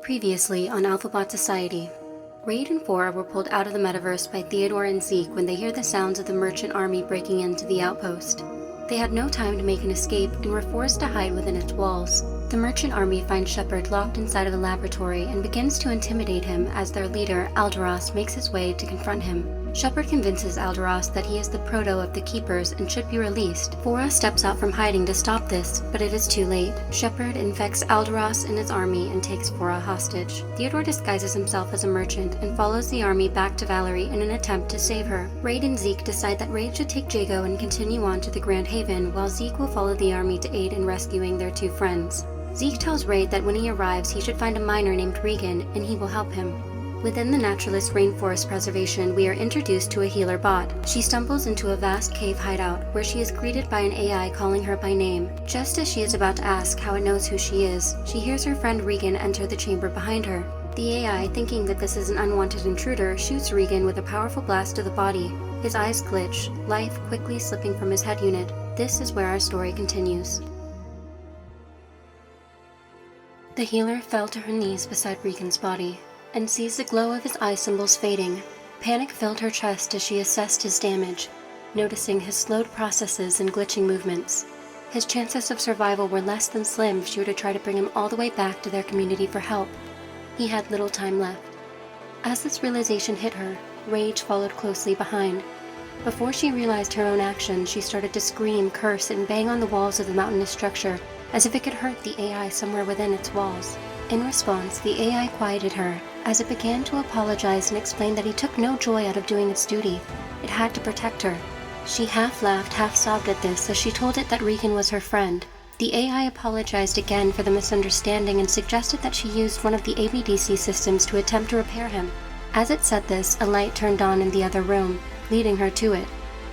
Previously on AlphaBot Society, Raid and Fora were pulled out of the metaverse by Theodore and Zeke when they hear the sounds of the merchant army breaking into the outpost. They had no time to make an escape and were forced to hide within its walls. The merchant army finds Shepard locked inside of a laboratory and begins to intimidate him as their leader, Alderos, makes his way to confront him. Shepard convinces Alderos that he is the proto of the Keepers and should be released. Fora steps out from hiding to stop this, but it is too late. Shepard infects Alderos and his army and takes Fora hostage. Theodore disguises himself as a merchant and follows the army back to Valerie in an attempt to save her. Raid and Zeke decide that Raid should take Jago and continue on to the Grand Haven, while Zeke will follow the army to aid in rescuing their two friends. Zeke tells Raid that when he arrives he should find a miner named Regan and he will help him. Within the Naturalist Rainforest Preservation, we are introduced to a healer bot. She stumbles into a vast cave hideout, where she is greeted by an AI calling her by name. Just as she is about to ask how it knows who she is, she hears her friend Regan enter the chamber behind her. The AI, thinking that this is an unwanted intruder, shoots Regan with a powerful blast to the body. His eyes glitch, life quickly slipping from his head unit. This is where our story continues. The healer fell to her knees beside Regan's body and sees the glow of his eye symbols fading. Panic filled her chest as she assessed his damage, noticing his slowed processes and glitching movements. His chances of survival were less than slim if she were to try to bring him all the way back to their community for help. He had little time left. As this realization hit her, rage followed closely behind. Before she realized her own actions, she started to scream, curse, and bang on the walls of the mountainous structure, as if it could hurt the AI somewhere within its walls. In response, the AI quieted her, as it began to apologize and explain that he took no joy out of doing its duty. It had to protect her. She half laughed, half sobbed at this as she told it that Regan was her friend. The AI apologized again for the misunderstanding and suggested that she used one of the ABDC systems to attempt to repair him. As it said this, a light turned on in the other room, leading her to it.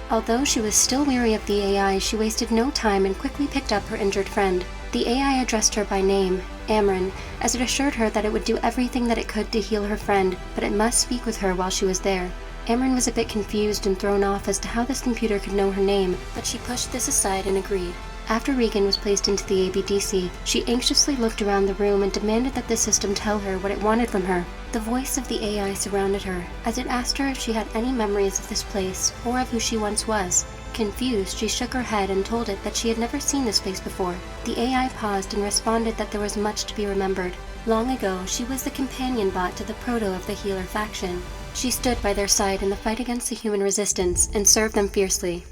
Although she was still weary of the AI, she wasted no time and quickly picked up her injured friend. The AI addressed her by name, Amryn, as it assured her that it would do everything that it could to heal her friend, but it must speak with her while she was there. Amryn was a bit confused and thrown off as to how this computer could know her name, but she pushed this aside and agreed. After Regan was placed into the ABDC, she anxiously looked around the room and demanded that the system tell her what it wanted from her. The voice of the AI surrounded her, as it asked her if she had any memories of this place, or of who she once was. Confused, she shook her head and told it that she had never seen this place before. The AI paused and responded that there was much to be remembered. Long ago, she was the companion bot to the proto of the healer faction. She stood by their side in the fight against the human resistance and served them fiercely.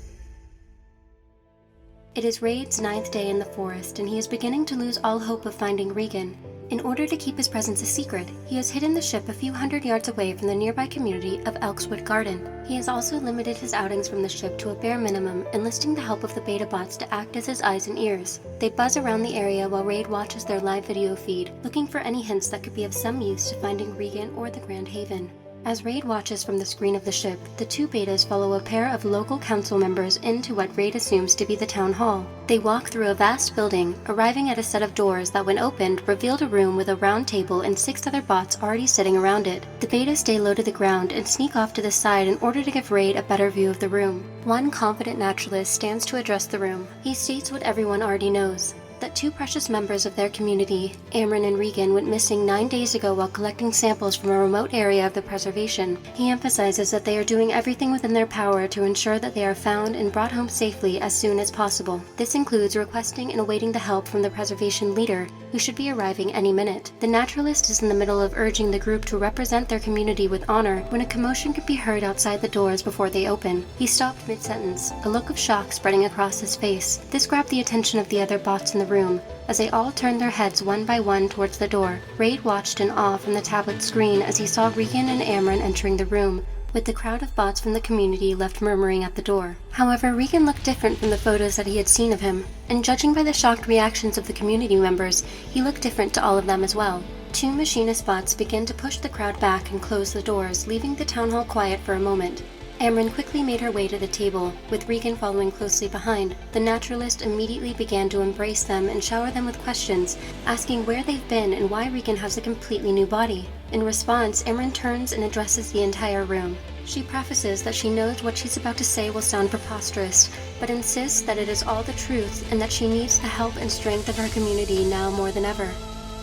It is Raid's 9th day in the forest, and he is beginning to lose all hope of finding Regan. In order to keep his presence a secret, he has hidden the ship a few hundred yards away from the nearby community of Elkswood Garden. He has also limited his outings from the ship to a bare minimum, enlisting the help of the beta bots to act as his eyes and ears. They buzz around the area while Raid watches their live video feed, looking for any hints that could be of some use to finding Regan or the Grand Haven. As Raid watches from the screen of the ship, the two betas follow a pair of local council members into what Raid assumes to be the town hall. They walk through a vast building, arriving at a set of doors that, when opened, revealed a room with a round table and 6 other bots already sitting around it. The betas stay low to the ground and sneak off to the side in order to give Raid a better view of the room. One confident naturalist stands to address the room. He states what everyone already knows: that 2 precious members of their community, Amryn and Regan, went missing 9 days ago while collecting samples from a remote area of the preservation. He emphasizes that they are doing everything within their power to ensure that they are found and brought home safely as soon as possible. This includes requesting and awaiting the help from the preservation leader, who should be arriving any minute. The naturalist is in the middle of urging the group to represent their community with honor when a commotion could be heard outside the doors before they open. He stopped mid-sentence, a look of shock spreading across his face. This grabbed the attention of the other bots in the room. As they all turned their heads one by one towards the door, Raid watched in awe from the tablet screen as he saw Regan and Amryn entering the room, with the crowd of bots from the community left murmuring at the door. However, Regan looked different from the photos that he had seen of him, and judging by the shocked reactions of the community members, he looked different to all of them as well. 2 machinist bots began to push the crowd back and close the doors, leaving the town hall quiet for a moment. Amryn quickly made her way to the table, with Regan following closely behind. The naturalist immediately began to embrace them and shower them with questions, asking where they've been and why Regan has a completely new body. In response, Amryn turns and addresses the entire room. She prefaces that she knows what she's about to say will sound preposterous, but insists that it is all the truth and that she needs the help and strength of her community now more than ever.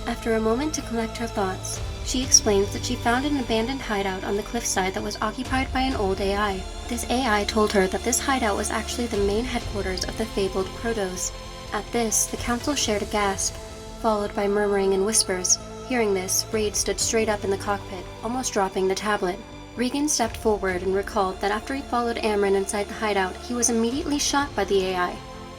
After a moment to collect her thoughts, she explains that she found an abandoned hideout on the cliffside that was occupied by an old AI. This AI told her that this hideout was actually the main headquarters of the fabled Protos. At this, the council shared a gasp, followed by murmuring and whispers. Hearing this, Raid stood straight up in the cockpit, almost dropping the tablet. Regan stepped forward and recalled that after he followed Amryn inside the hideout, he was immediately shot by the AI.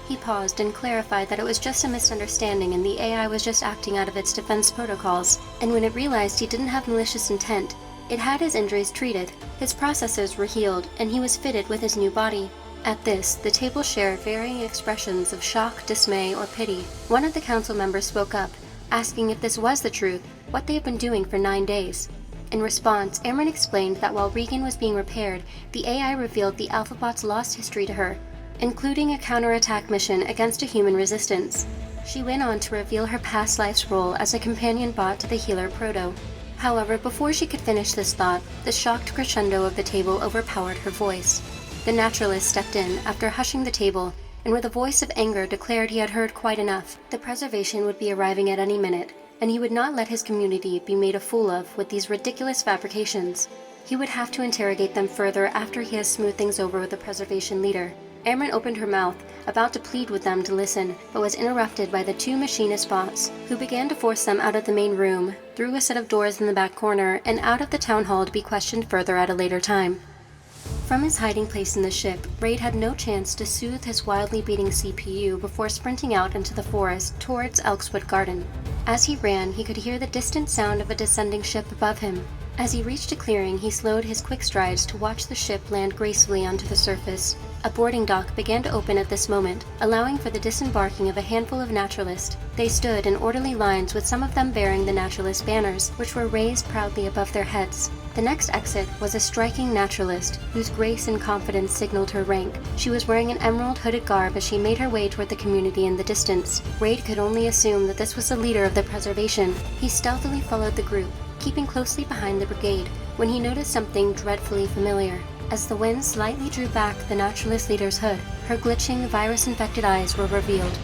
He paused and clarified that it was just a misunderstanding and the AI was just acting out of its defense protocols, and when it realized he didn't have malicious intent, it had his injuries treated, his processes were healed, and he was fitted with his new body. At this, the table shared varying expressions of shock, dismay, or pity. One of the council members spoke up, asking if this was the truth, what they had been doing for 9 days. In response, Amryn explained that while Regan was being repaired, the AI revealed the AlphaBot's lost history to her, including a counterattack mission against a human resistance. She went on to reveal her past life's role as a companion bot to the healer Proto. However, before she could finish this thought, the shocked crescendo of the table overpowered her voice. The naturalist stepped in after hushing the table, and with a voice of anger declared he had heard quite enough. The preservation would be arriving at any minute, and he would not let his community be made a fool of with these ridiculous fabrications. He would have to interrogate them further after he has smoothed things over with the preservation leader. Amryn opened her mouth, about to plead with them to listen, but was interrupted by the 2 machinist bots, who began to force them out of the main room, through a set of doors in the back corner, and out of the town hall to be questioned further at a later time. From his hiding place in the ship, Raid had no chance to soothe his wildly beating CPU before sprinting out into the forest towards Elkswood Garden. As he ran, he could hear the distant sound of a descending ship above him. As he reached a clearing, he slowed his quick strides to watch the ship land gracefully onto the surface. A boarding dock began to open at this moment, allowing for the disembarking of a handful of naturalists. They stood in orderly lines, with some of them bearing the naturalist banners, which were raised proudly above their heads. The next exit was a striking naturalist, whose grace and confidence signaled her rank. She was wearing an emerald hooded garb as she made her way toward the community in the distance. Raid could only assume that this was the leader of the preservation. He stealthily followed the group, keeping closely behind the brigade, when he noticed something dreadfully familiar. As the wind slightly drew back the naturalist leader's hood, her glitching, virus-infected eyes were revealed.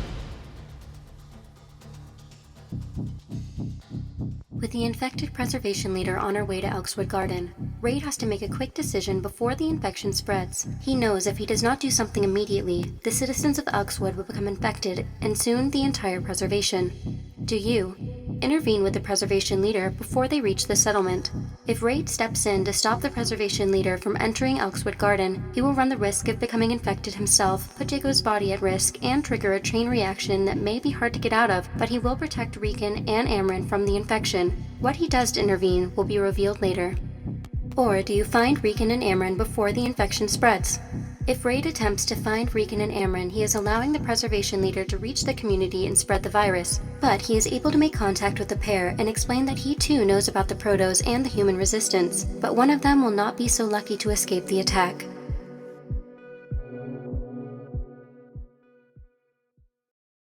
With the infected preservation leader on her way to Elkswood Garden, Raid has to make a quick decision before the infection spreads. He knows if he does not do something immediately, the citizens of Elkswood will become infected, and soon the entire preservation. Do you intervene with the preservation leader before they reach the settlement? If Raid steps in to stop the preservation leader from entering Elkswood Garden, he will run the risk of becoming infected himself, put Jago's body at risk, and trigger a chain reaction that may be hard to get out of, but he will protect Regan and Amryn from the infection. What he does to intervene will be revealed later. Or do you find Regan and Amryn before the infection spreads? If Raid attempts to find Regan and Amryn, he is allowing the preservation leader to reach the community and spread the virus, but he is able to make contact with the pair and explain that he too knows about the Protos and the human resistance, but one of them will not be so lucky to escape the attack.